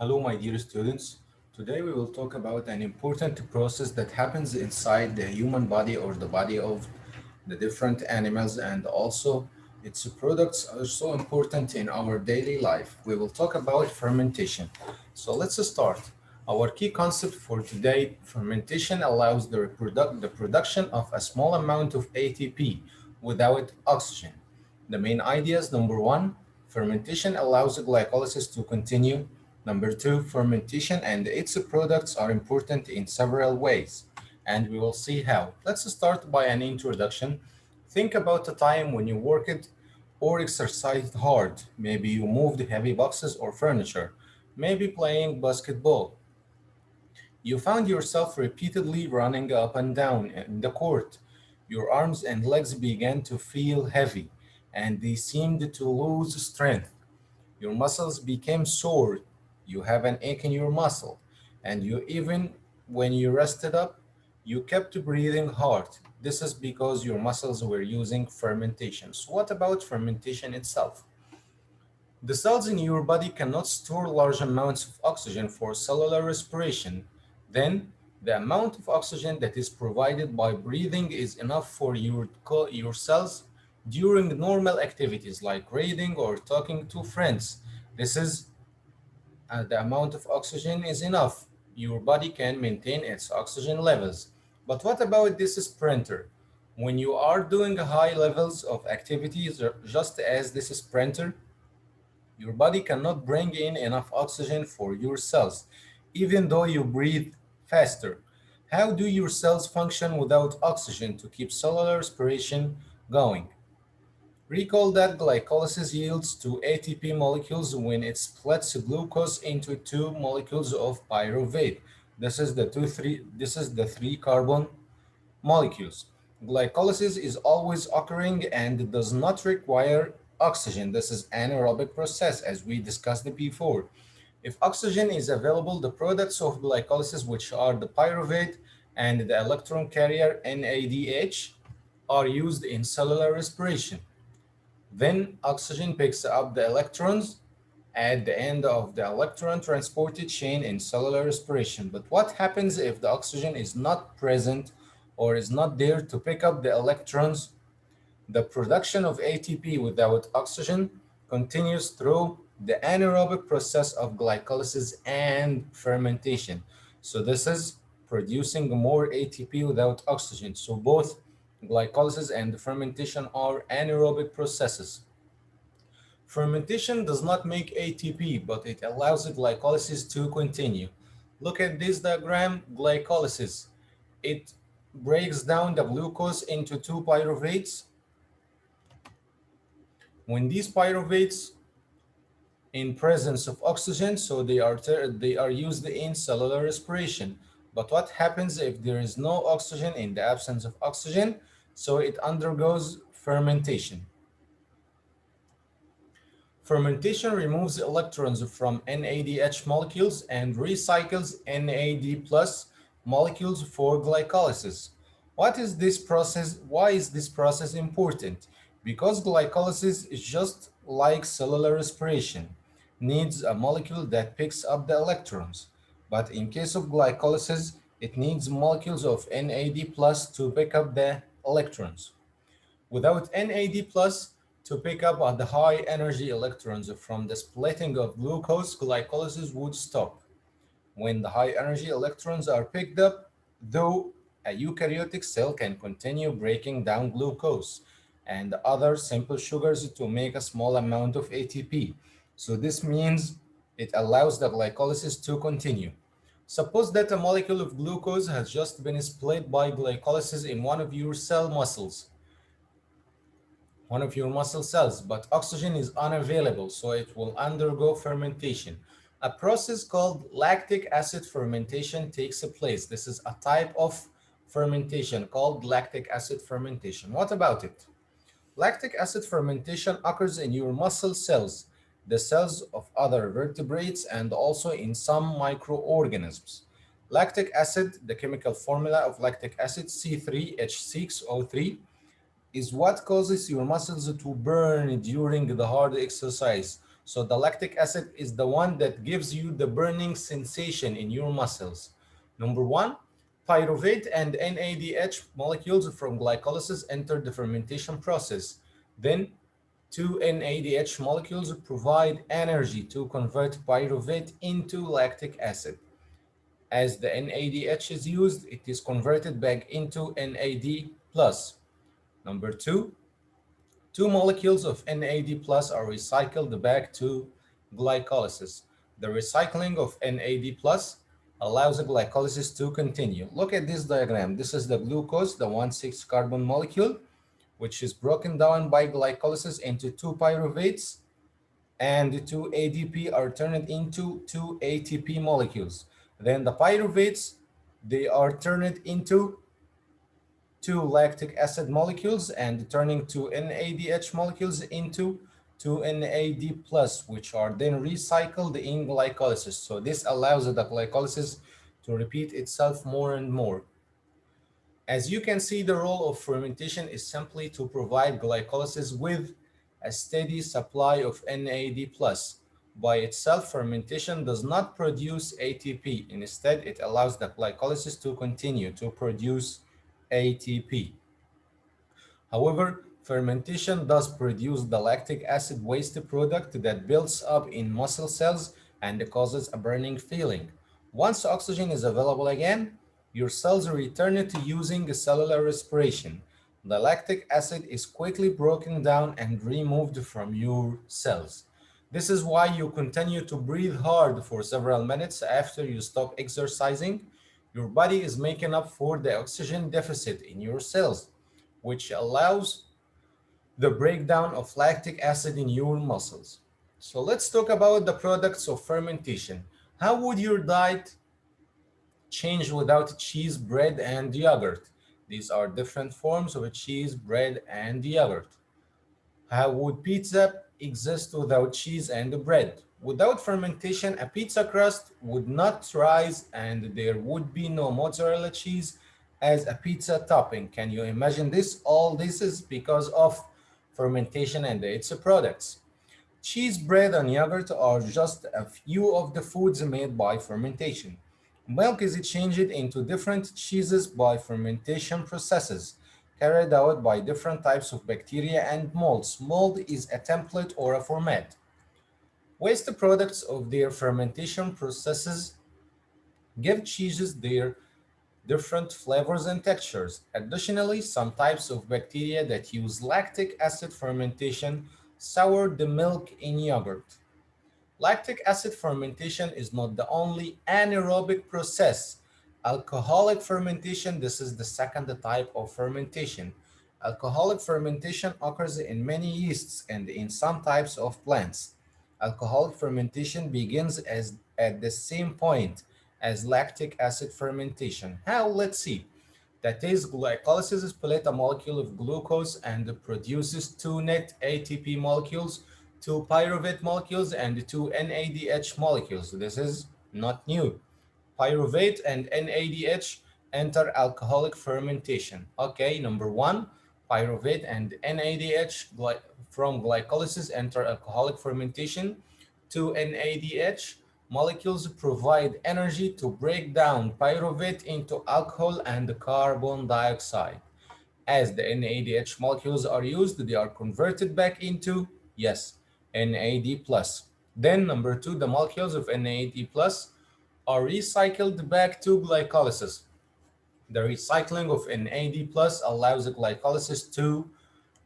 Hello, my dear students. Today we will talk about an important process that happens inside the human body or the body of the different animals, and also its products are so important in our daily life. We will talk about fermentation. So let's start. Our key concept for today, fermentation allows the production of a small amount of ATP without oxygen. The main ideas: number one, fermentation allows glycolysis to continue. Number two, fermentation and its products are important in several ways, and we will see how. Let's start by an introduction. Think about a time when you worked or exercised hard. Maybe you moved heavy boxes or furniture, maybe playing basketball. You found yourself repeatedly running up and down in the court. Your arms and legs began to feel heavy, and they seemed to lose strength. Your muscles became sore. You have an ache in your muscle, and you even when you rested up, you kept breathing hard. This is because your muscles were using fermentation. So what about fermentation itself? The cells in your body cannot store large amounts of oxygen for cellular respiration. Then, the amount of oxygen that is provided by breathing is enough for your cells during normal activities like reading or talking to friends. This is the amount of oxygen is enough. Your body can maintain its oxygen levels. But what about this sprinter? When you are doing high levels of activities, just as this sprinter, your body cannot bring in enough oxygen for your cells, even though you breathe faster. How do your cells function without oxygen to keep cellular respiration going? Recall that glycolysis yields two ATP molecules when it splits glucose into two molecules of pyruvate. This is the three carbon molecules. Glycolysis is always occurring and does not require oxygen. This is anaerobic process as we discussed before. If oxygen is available, the products of glycolysis, which are the pyruvate and the electron carrier NADH, are used in cellular respiration. Then oxygen picks up the electrons at the end of the electron transported chain in cellular respiration. But what happens if the oxygen is not present or is not there to pick up the electrons? The production of ATP without oxygen continues through the anaerobic process of glycolysis and fermentation. So this is producing more ATP without oxygen. So both glycolysis and fermentation are anaerobic processes. Fermentation does not make ATP, but it allows the glycolysis to continue. Look at this diagram, glycolysis. It breaks down the glucose into two pyruvates. When these pyruvates in presence of oxygen, so they are used in cellular respiration. But what happens if there is no oxygen in the absence of oxygen? So it undergoes fermentation. Fermentation removes electrons from NADH molecules and recycles NAD plus molecules for glycolysis. What is this process? Why is this process important? Because glycolysis is just like cellular respiration, needs a molecule that picks up the electrons. But in case of glycolysis, it needs molecules of NAD plus to pick up the electrons. Without NAD plus to pick up on the high energy electrons from the splitting of glucose, glycolysis would stop. When the high energy electrons are picked up, though, a eukaryotic cell can continue breaking down glucose and other simple sugars to make a small amount of ATP. So this means it allows the glycolysis to continue. Suppose that a molecule of glucose has just been split by glycolysis in one of your muscle cells, but oxygen is unavailable, so it will undergo fermentation. A process called lactic acid fermentation takes place. This is a type of fermentation called lactic acid fermentation. What about it? Lactic acid fermentation occurs in your muscle cells, the cells of other vertebrates, and also in some microorganisms. Lactic acid, the chemical formula of lactic acid, C3H6O3, is what causes your muscles to burn during the hard exercise. So the lactic acid is the one that gives you the burning sensation in your muscles. Number one, pyruvate and NADH molecules from glycolysis enter the fermentation process. Then two NADH molecules provide energy to convert pyruvate into lactic acid. As the NADH is used, it is converted back into NAD plus. Number two, two molecules of NAD plus are recycled back to glycolysis. The recycling of NAD plus allows the glycolysis to continue. Look at this diagram. This is the glucose, the 1,6 carbon molecule, which is broken down by glycolysis into two pyruvates, and two ADP are turned into two ATP molecules. Then the pyruvates, they are turned into two lactic acid molecules and turning two NADH molecules into two NAD plus, which are then recycled in glycolysis. So this allows the glycolysis to repeat itself more and more. As you can see, the role of fermentation is simply to provide glycolysis with a steady supply of NAD+. By itself, fermentation does not produce ATP. Instead, it allows the glycolysis to continue to produce ATP. However, fermentation does produce the lactic acid waste product that builds up in muscle cells and causes a burning feeling. Once oxygen is available again, your cells return to using cellular respiration. The lactic acid is quickly broken down and removed from your cells. This is why you continue to breathe hard for several minutes after you stop exercising. Your body is making up for the oxygen deficit in your cells, which allows the breakdown of lactic acid in your muscles. So let's talk about the products of fermentation. How would your diet change without cheese, bread, and yogurt? These are different forms of cheese, bread, and yogurt. How would pizza exist without cheese and bread? Without fermentation, a pizza crust would not rise and there would be no mozzarella cheese as a pizza topping. Can you imagine this? All this is because of fermentation and its products. Cheese, bread, and yogurt are just a few of the foods made by fermentation. Milk is changed into different cheeses by fermentation processes carried out by different types of bacteria and molds. Mold is a template or a format. Waste products of their fermentation processes give cheeses their different flavors and textures. Additionally, some types of bacteria that use lactic acid fermentation sour the milk in yogurt. Lactic acid fermentation is not the only anaerobic process. Alcoholic fermentation, this is the second type of fermentation. Alcoholic fermentation occurs in many yeasts and in some types of plants. Alcoholic fermentation begins at the same point as lactic acid fermentation. How? Let's see. That is, glycolysis split a molecule of glucose and produces two net ATP molecules, two pyruvate molecules, and two NADH molecules. This is not new. Pyruvate and NADH enter alcoholic fermentation. Okay, number one, pyruvate and NADH from glycolysis enter alcoholic fermentation. Two NADH molecules provide energy to break down pyruvate into alcohol and carbon dioxide. As the NADH molecules are used, they are converted back into, yes, NAD+. Then number two, the molecules of NAD+ are recycled back to glycolysis. The recycling of NAD+ allows the glycolysis to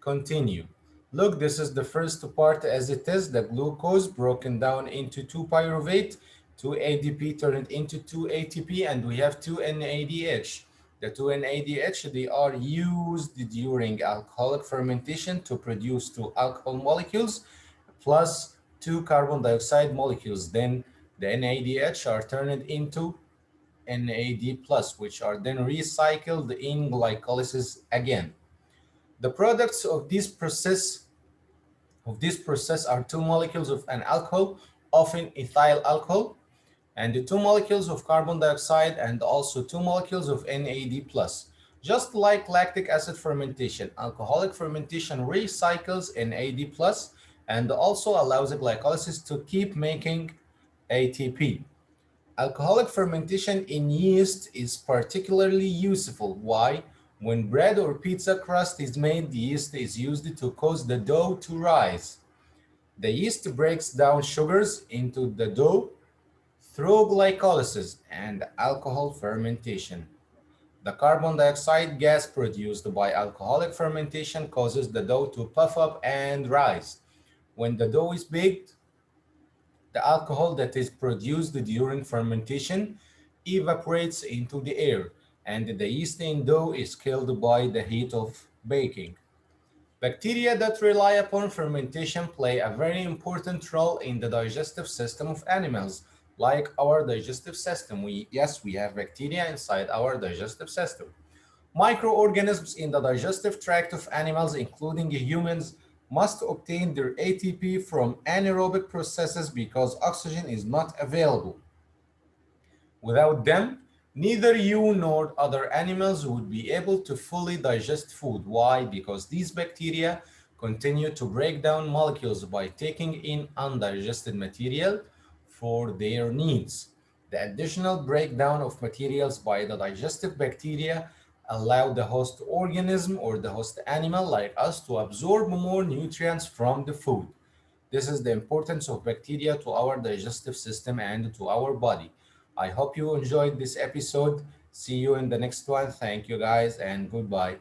continue. Look, this is the first part as it is, the glucose broken down into 2 pyruvate, 2 ADP turned into 2 ATP, and we have 2 NADH. The 2 NADH, they are used during alcoholic fermentation to produce 2 alcohol molecules plus 2 carbon dioxide molecules. Then the NADH are turned into NAD+, which are then recycled in glycolysis again. The products of this process are two molecules of an alcohol, often ethyl alcohol, and the two molecules of carbon dioxide and also two molecules of NAD+. Just like lactic acid fermentation, alcoholic fermentation recycles NAD+, and also allows the glycolysis to keep making ATP. Alcoholic fermentation in yeast is particularly useful. Why? When bread or pizza crust is made, the yeast is used to cause the dough to rise. The yeast breaks down sugars into the dough through glycolysis and alcohol fermentation. The carbon dioxide gas produced by alcoholic fermentation causes the dough to puff up and rise. When the dough is baked, the alcohol that is produced during fermentation evaporates into the air, and the yeast in dough is killed by the heat of baking. Bacteria that rely upon fermentation play a very important role in the digestive system of animals, like our digestive system. We have bacteria inside our digestive system. Microorganisms in the digestive tract of animals, including humans, must obtain their ATP from anaerobic processes because oxygen is not available. Without them, neither you nor other animals would be able to fully digest food. Why? Because these bacteria continue to break down molecules by taking in undigested material for their needs. The additional breakdown of materials by the digestive bacteria allow the host organism or the host animal like us to absorb more nutrients from the food. This is the importance of bacteria to our digestive system and to our body. I hope you enjoyed this episode. See you in the next one. Thank you guys and goodbye.